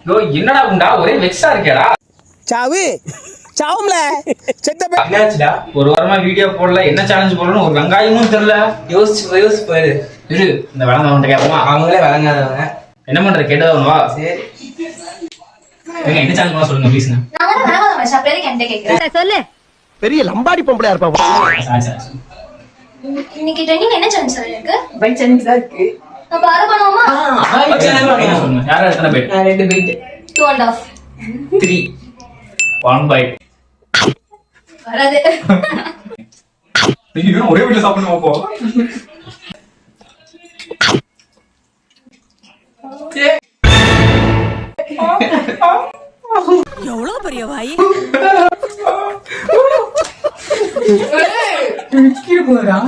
யோ என்னடா உண்டா ஒரே வெக்ஸா இருக்கேடா. சாவு சாவும்ல செத்த என்னாச்சுடா? ஒரு வாரமா வீடியோ போடல, என்ன சேலஞ்ச் போடணும் ஒரு வெங்காயமும் தெரியல. யோசிச்சு போயிரு. இரு இந்த விளங்க கேட்போமா? அவங்களே விளங்காதவங்க. என்ன பண்ற கேட்டதவன் வா. சரி என்ன சேலஞ்ச் பண்ண சொல்லுங்க ப்ளீஸ். சொல்லு. பெரிய லம்பாடி பொம்பளையா இருப்பா. இன்னைக்கு ட்ரெண்டிங் என்ன சேலஞ்ச் இருக்கு? பைக் சேலஞ்ச் தான் இருக்கு. நம்ம அத பண்ணுவோமா? சொல்லுங்க. யாரா எத்தனை பேட்? 2 பைட். 2.5. 3. 1 bite. வராது. நீங்க ஒரே வீட்ல சாப்பிடணும் போ. எவ்வளவு பெரிய வாய். போறா.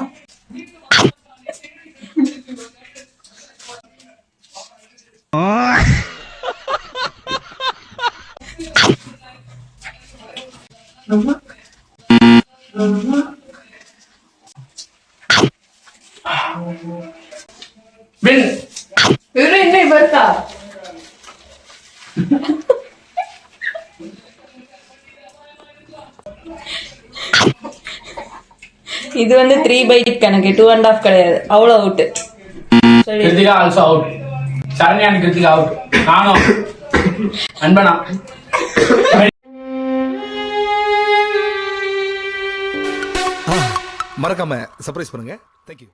என்ன பார்த்தா இது வந்து 3 பைட் கணக்கு, 2.5 கிடையாது. அவ்வளோ அவுட். Krithika also out. சரண்யான் கிருத்திகா அவுட். நானும் அன்பனா. மறக்காம சர்ப்ரைஸ் பண்ணுங்க. தேங்க்யூ.